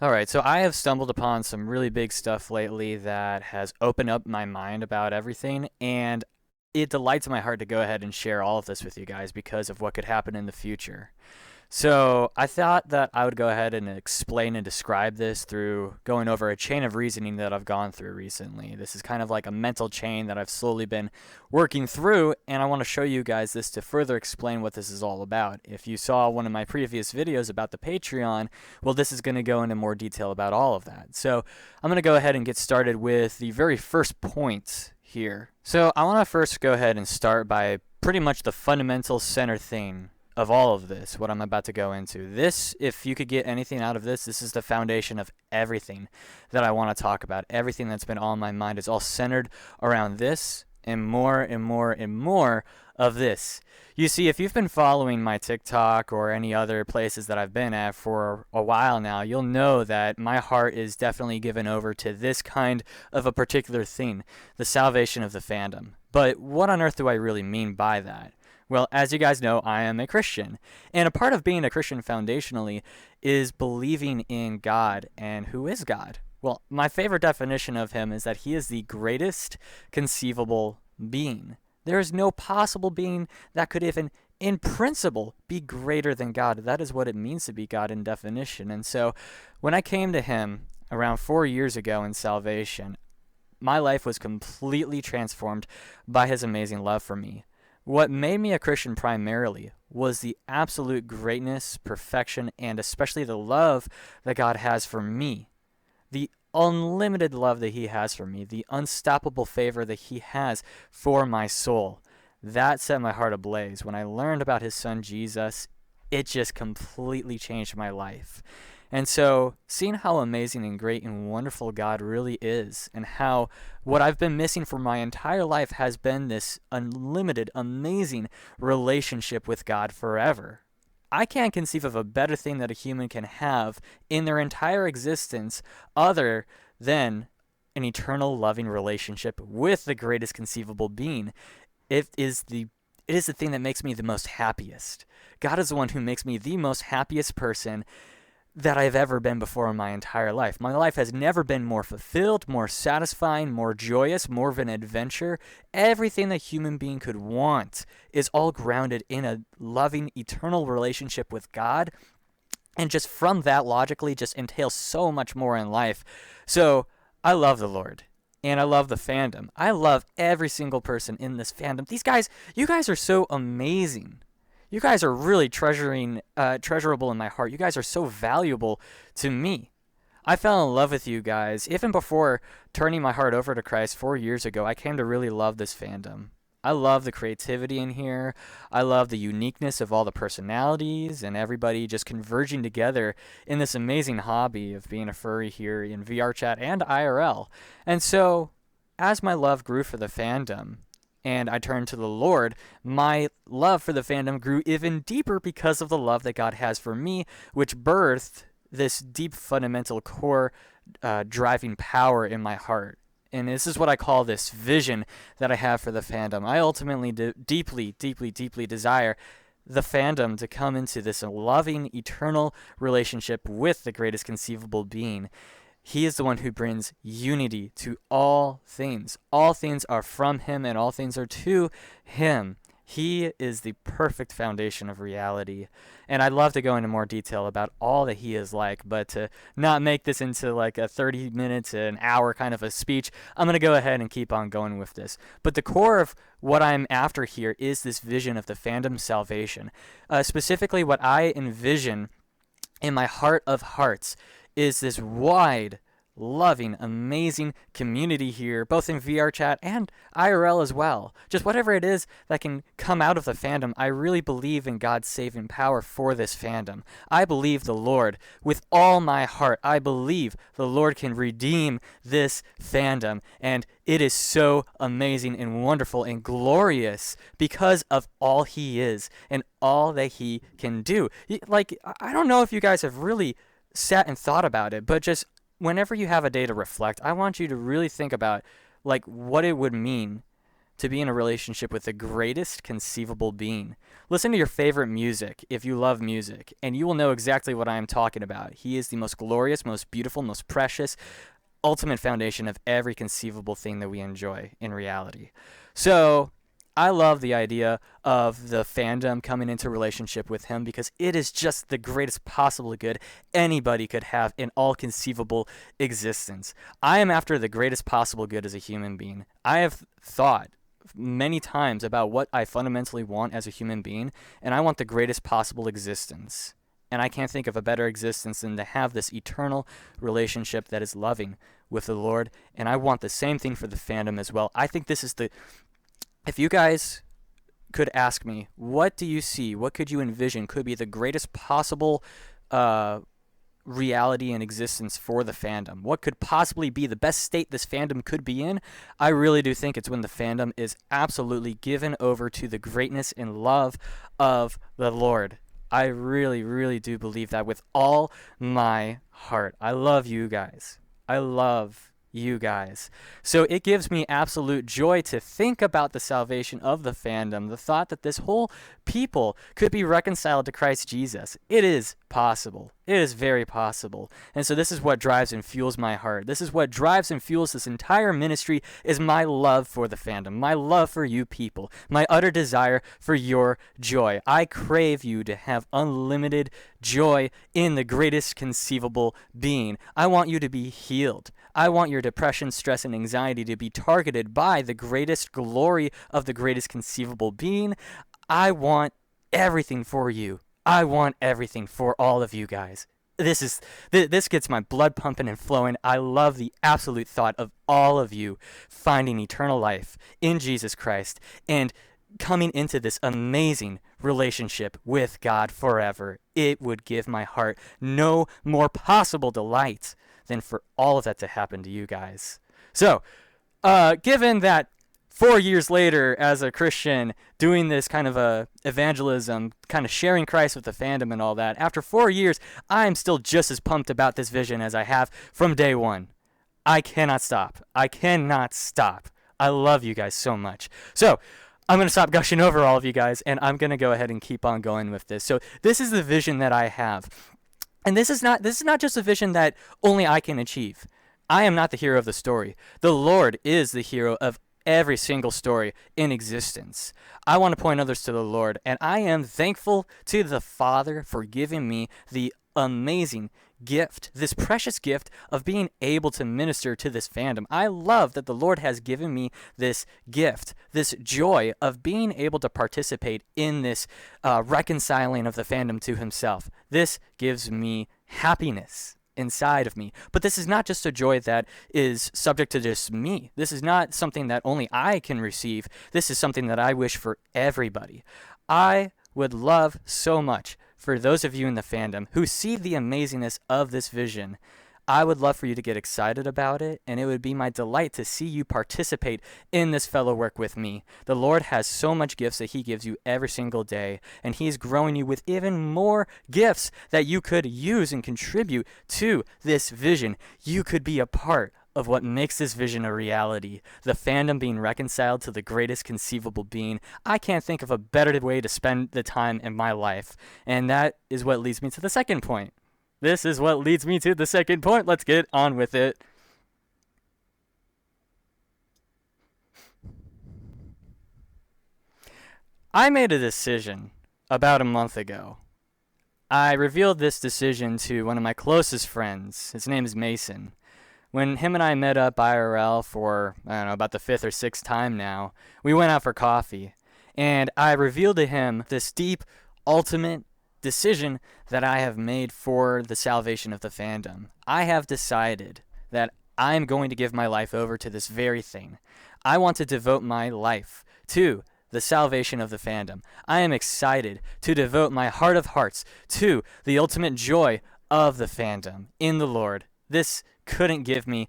All right, so I have stumbled upon some really big stuff lately that has opened up my mind about everything, and it delights my heart to go ahead and share all of this with you guys because of what could happen in the future. So I thought that I would go ahead and explain and describe this through going over a chain of reasoning that I've gone through recently. This is kind of like a mental chain that I've slowly been working through, and I want to show you guys this to further explain what this is all about. If you saw one of my previous videos about the Patreon, well, this is going to go into more detail about all of that. So I'm going to go ahead and get started with the very first point here. So I want to first go ahead and start by pretty much the fundamental center thing of all of this, what I'm about to go into. This, if you could get anything out of this, this is the foundation of everything that I want to talk about. Everything that's been on my mind is all centered around this and more and more and more of this. You see, if you've been following my TikTok or any other places that I've been at for a while now, you'll know that my heart is definitely given over to this kind of a particular thing, the salvation of the fandom. But what on earth do I really mean by that? Well, as you guys know, I am a Christian. And a part of being a Christian foundationally is believing in God. And who is God? Well, my favorite definition of him is that he is the greatest conceivable being. There is no possible being that could even, in principle, be greater than God. That is what it means to be God in definition. And so when I came to him around 4 years ago in salvation, my life was completely transformed by his amazing love for me. What made me a Christian primarily was the absolute greatness, perfection, and especially the love that God has for me. The unlimited love that he has for me, the unstoppable favor that he has for my soul. That set my heart ablaze. When I learned about his son Jesus, it just completely changed my life. And so, seeing how amazing and great and wonderful God really is, and how what I've been missing for my entire life has been this unlimited, amazing relationship with God forever. I can't conceive of a better thing that a human can have in their entire existence other than an eternal loving relationship with the greatest conceivable being. It is the thing that makes me the most happiest. God is the one who makes me the most happiest person that I've ever been before in my entire life. My life has never been more fulfilled, more satisfying, more joyous, more of an adventure. Everything that a human being could want is all grounded in a loving, eternal relationship with God. And just from that, logically, just entails so much more in life. So I love the Lord. And I love the fandom. I love every single person in this fandom. These guys, you guys are so amazing. You guys are really treasurable in my heart. You guys are so valuable to me. I fell in love with you guys. Even before turning my heart over to Christ 4 years ago, I came to really love this fandom. I love the creativity in here. I love the uniqueness of all the personalities and everybody just converging together in this amazing hobby of being a furry here in VR chat and IRL. And so, as my love grew for the fandom, and I turned to the Lord, my love for the fandom grew even deeper because of the love that God has for me, which birthed this deep, fundamental, core driving power in my heart. And this is what I call this vision that I have for the fandom. I ultimately deeply, deeply, deeply desire the fandom to come into this loving, eternal relationship with the greatest conceivable being. He is the one who brings unity to all things. All things are from him and all things are to him. He is the perfect foundation of reality. And I'd love to go into more detail about all that he is like, but to not make this into like a 30 minutes, an hour kind of a speech, I'm going to go ahead and keep on going with this. But the core of what I'm after here is this vision of the fandom salvation. Specifically, what I envision in my heart of hearts is this wide, loving, amazing community here, both in VR chat and IRL as well. Just whatever it is that can come out of the fandom, I really believe in God's saving power for this fandom. I believe the Lord with all my heart. I believe the Lord can redeem this fandom, and it is so amazing and wonderful and glorious because of all he is and all that he can do. Like, I don't know if you guys have really sat and thought about it, but just whenever you have a day to reflect, I want you to really think about like what it would mean to be in a relationship with the greatest conceivable being. Listen to your favorite music if you love music, and you will know exactly what I am talking about. He is the most glorious, most beautiful, most precious, ultimate foundation of every conceivable thing that we enjoy in reality. So I love the idea of the fandom coming into relationship with him because it is just the greatest possible good anybody could have in all conceivable existence. I am after the greatest possible good as a human being. I have thought many times about what I fundamentally want as a human being, and I want the greatest possible existence. And I can't think of a better existence than to have this eternal relationship that is loving with the Lord. And I want the same thing for the fandom as well. I think this is if you guys could ask me, what do you see, what could you envision could be the greatest possible reality and existence for the fandom? What could possibly be the best state this fandom could be in? I really do think it's when the fandom is absolutely given over to the greatness and love of the Lord. I really, really do believe that with all my heart. I love you guys. I love you guys. So it gives me absolute joy to think about the salvation of the fandom, the thought that this whole people could be reconciled to Christ Jesus. It is possible. It is very possible. And so this is what drives and fuels my heart. This is what drives and fuels this entire ministry is my love for the fandom, my love for you people, my utter desire for your joy. I crave you to have unlimited joy in the greatest conceivable being. I want you to be healed. I want your depression, stress, and anxiety to be targeted by the greatest glory of the greatest conceivable being. I want everything for you. I want everything for all of you guys. This gets my blood pumping and flowing. I love the absolute thought of all of you finding eternal life in Jesus Christ and coming into this amazing relationship with God forever. It would give my heart no more possible delight than for all of that to happen to you guys. So, given that 4 years later as a Christian doing this kind of a evangelism, kind of sharing Christ with the fandom and all that, after 4 years, I'm still just as pumped about this vision as I have from day one. I cannot stop. I cannot stop. I love you guys so much. So, I'm going to stop gushing over all of you guys, and I'm going to go ahead and keep on going with this. So, this is the vision that I have. And this is not just a vision that only I can achieve. I am not the hero of the story. The Lord is the hero of every single story in existence. I want to point others to the Lord, and I am thankful to the Father for giving me the amazing gift, this precious gift of being able to minister to this fandom. I love that the Lord has given me this gift, this joy of being able to participate in this reconciling of the fandom to himself. This gives me happiness inside of me. But this is not just a joy that is subject to just me. This is not something that only I can receive. This is something that I wish for everybody. I would love so much for those of you in the fandom who see the amazingness of this vision. I would love for you to get excited about it, and it would be my delight to see you participate in this fellow work with me. The Lord has so much gifts that he gives you every single day, and he's growing you with even more gifts that you could use and contribute to this vision. You could be a part of what makes this vision a reality, the fandom being reconciled to the greatest conceivable being. I can't think of a better way to spend the time in my life, and that is what leads me to the second point. This is what leads me to the second point. Let's get on with it. I made a decision about a month ago. I revealed this decision to one of my closest friends. His name is Mason. When him and I met up IRL for, I don't know, about the 5th or 6th time now, we went out for coffee. And I revealed to him this deep, ultimate decision that I have made for the salvation of the fandom. I have decided that I'm going to give my life over to this very thing. I want to devote my life to the salvation of the fandom. I am excited to devote my heart of hearts to the ultimate joy of the fandom in the Lord. This couldn't give me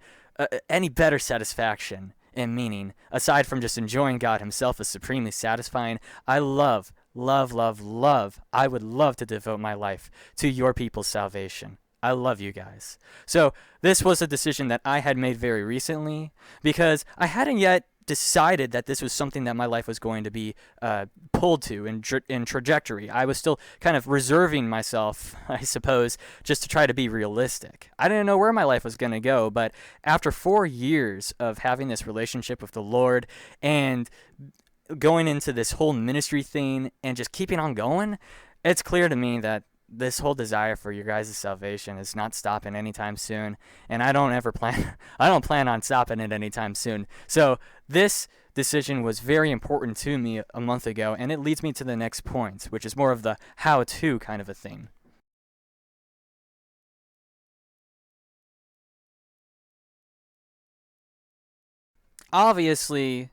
any better satisfaction and meaning, aside from just enjoying God himself as supremely satisfying. I love. I would love to devote my life to your people's salvation. I love you guys. So this was a decision that I had made very recently because I hadn't yet decided that this was something that my life was going to be pulled to in trajectory. I was still kind of reserving myself, I suppose, just to try to be realistic. I didn't know where my life was going to go, but after 4 years of having this relationship with the Lord and going into this whole ministry thing and just keeping on going, it's clear to me that this whole desire for your guys' salvation is not stopping anytime soon, and I don't plan on stopping it anytime soon. So this decision was very important to me a month ago, and it leads me to the next point, which is more of the how-to kind of a thing. Obviously,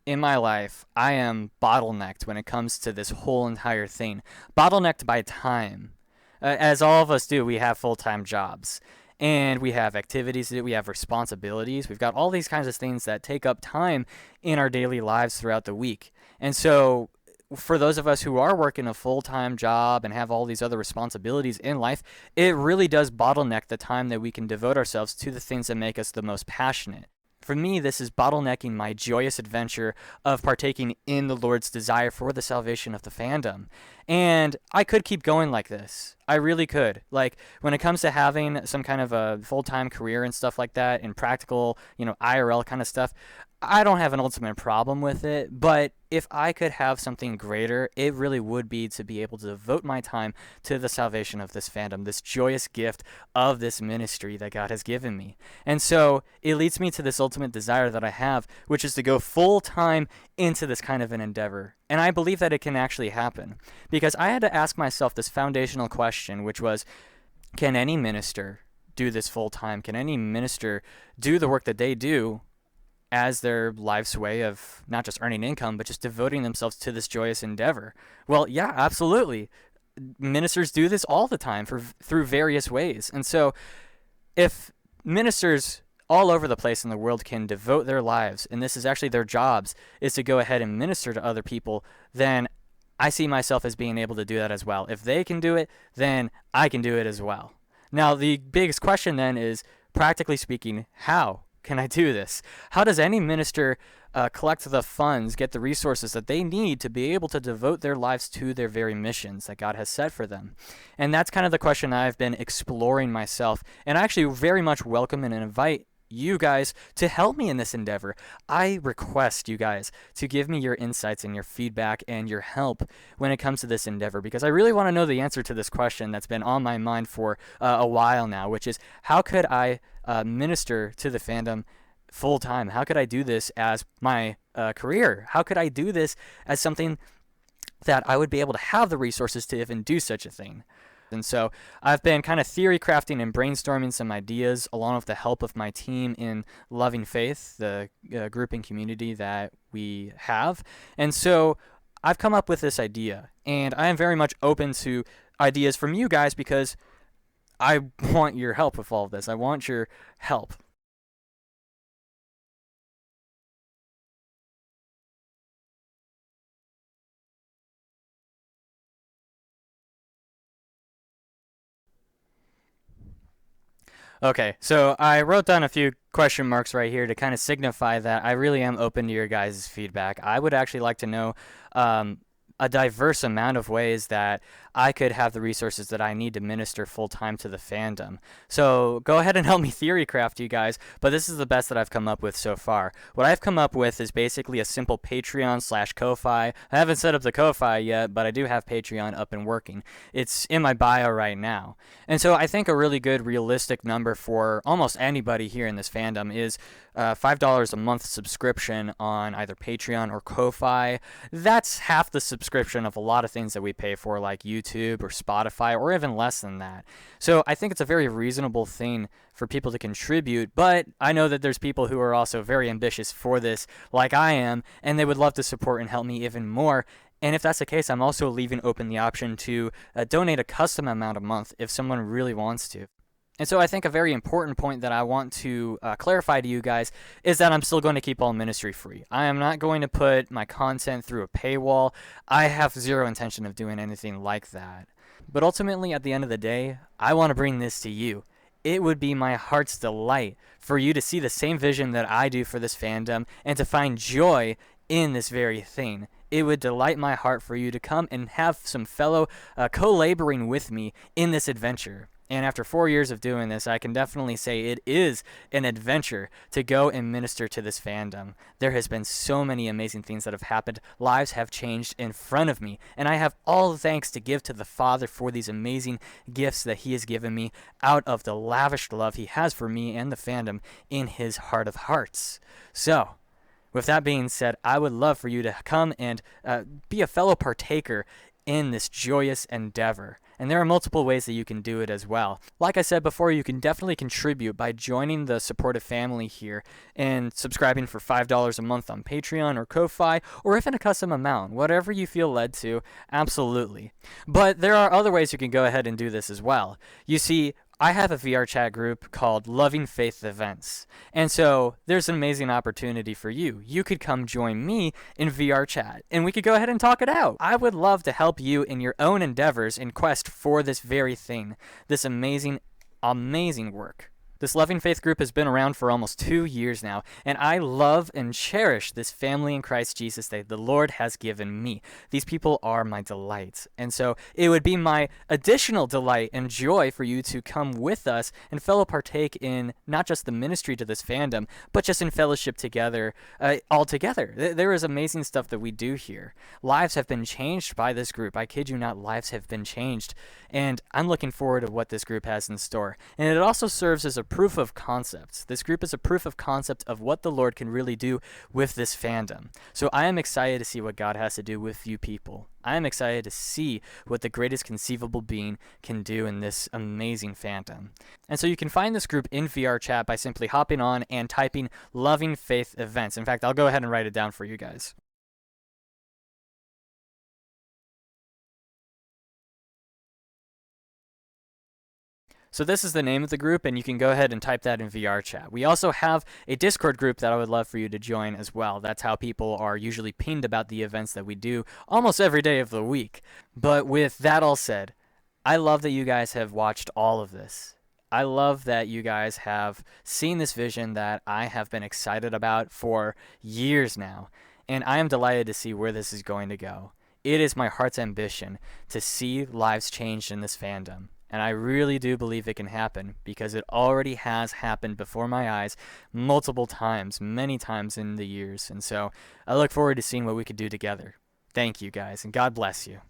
in my life, I am bottlenecked when it comes to this whole entire thing. Bottlenecked by time. As all of us do, we have full-time jobs. And we have activities to do, we have responsibilities. We've got all these kinds of things that take up time in our daily lives throughout the week. And so, for those of us who are working a full-time job and have all these other responsibilities in life, it really does bottleneck the time that we can devote ourselves to the things that make us the most passionate. For me, this is bottlenecking my joyous adventure of partaking in the Lord's desire for the salvation of the fandom. And I could keep going like this. I really could. Like, when it comes to having some kind of a full-time career and stuff like that, and practical, IRL kind of stuff, I don't have an ultimate problem with it, but if I could have something greater, it really would be to be able to devote my time to the salvation of this fandom, this joyous gift of this ministry that God has given me. And so it leads me to this ultimate desire that I have, which is to go full time into this kind of an endeavor. And I believe that it can actually happen, because I had to ask myself this foundational question, which was, can any minister do this full time? Can any minister do the work that they do as their life's way of not just earning income, but just devoting themselves to this joyous endeavor? Well, yeah, absolutely. Ministers do this all the time through various ways. And so if ministers all over the place in the world can devote their lives, and this is actually their jobs, is to go ahead and minister to other people, then I see myself as being able to do that as well. If they can do it, then I can do it as well. Now, the biggest question then is, practically speaking, how can I do this? How does any minister collect the funds, get the resources that they need to be able to devote their lives to their very missions that God has set for them? And that's kind of the question I've been exploring myself, and I actually very much welcome and invite you guys to help me in this endeavor. I request you guys to give me your insights and your feedback and your help when it comes to this endeavor, because I really want to know the answer to this question that's been on my mind for a while now, which is, how could I minister to the fandom full time? How could I do this as my career? How could I do this as something that I would be able to have the resources to even do such a thing? And so I've been kind of theory crafting and brainstorming some ideas along with the help of my team in Loving Faith, the group and community that we have. And so I've come up with this idea, and I am very much open to ideas from you guys, because I want your help with all of this. I want your help. Okay, so I wrote down a few question marks right here to kind of signify that I really am open to your guys' feedback. I would actually like to know a diverse amount of ways that I could have the resources that I need to minister full time to the fandom. So go ahead and help me theory craft, you guys, but this is the best that I've come up with so far. What I've come up with is basically a simple Patreon/Ko-Fi. I haven't set up the Ko-Fi yet, but I do have Patreon up and working. It's in my bio right now. And so I think a really good realistic number for almost anybody here in this fandom is $5 a month subscription on either Patreon or Ko-Fi. That's half the subscription of a lot of things that we pay for, like YouTube or Spotify, or even less than that. So I think it's a very reasonable thing for people to contribute, but I know that there's people who are also very ambitious for this, like I am, and they would love to support and help me even more. And if that's the case, I'm also leaving open the option to donate a custom amount a month if someone really wants to. And so I think a very important point that I want to clarify to you guys is that I'm still going to keep all ministry free. I am not going to put my content through a paywall. I have zero intention of doing anything like that. But ultimately, at the end of the day, I want to bring this to you. it would be my heart's delight for you to see the same vision that I do for this fandom and to find joy in this very thing. It would delight my heart for you to come and have some fellow co-laboring with me in this adventure. And after 4 years of doing this, I can definitely say it is an adventure to go and minister to this fandom. There has been so many amazing things that have happened. Lives have changed in front of me. And I have all the thanks to give to the Father for these amazing gifts that he has given me out of the lavish love he has for me and the fandom in his heart of hearts. So, with that being said, I would love for you to come and be a fellow partaker in this joyous endeavor. And there are multiple ways that you can do it as well. Like I said before, you can definitely contribute by joining the supportive family here and subscribing for $5 a month on Patreon or Ko-Fi, or if in a custom amount, whatever you feel led to, absolutely. But there are other ways you can go ahead and do this as well. You see, I have a VR chat group called Loving Faith Events. And so there's an amazing opportunity for you. You could come join me in VR chat and we could go ahead and talk it out. I would love to help you in your own endeavors in quest for this very thing, this amazing, amazing work. This Loving Faith group has been around for almost 2 years now, and I love and cherish this family in Christ Jesus that the Lord has given me. These people are my delights, and so it would be my additional delight and joy for you to come with us and fellow partake in not just the ministry to this fandom, but just in fellowship together, all together. There is amazing stuff that we do here. Lives have been changed by this group. I kid you not, lives have been changed, and I'm looking forward to what this group has in store. And it also serves as a proof of concept. This group is a proof of concept of what the Lord can really do with this fandom. So I am excited to see what God has to do with you people. I am excited to see what the greatest conceivable being can do in this amazing fandom. And so you can find this group in VR chat by simply hopping on and typing Loving Faith Events. In fact, I'll go ahead and write it down for you guys. So this is the name of the group, and you can go ahead and type that in VR chat. We also have a Discord group that I would love for you to join as well. That's how people are usually pinged about the events that we do almost every day of the week. But with that all said, I love that you guys have watched all of this. I love that you guys have seen this vision that I have been excited about for years now, and I am delighted to see where this is going to go. It is my heart's ambition to see lives changed in this fandom. And I really do believe it can happen because it already has happened before my eyes multiple times, many times in the years. And so I look forward to seeing what we could do together. Thank you guys, and God bless you.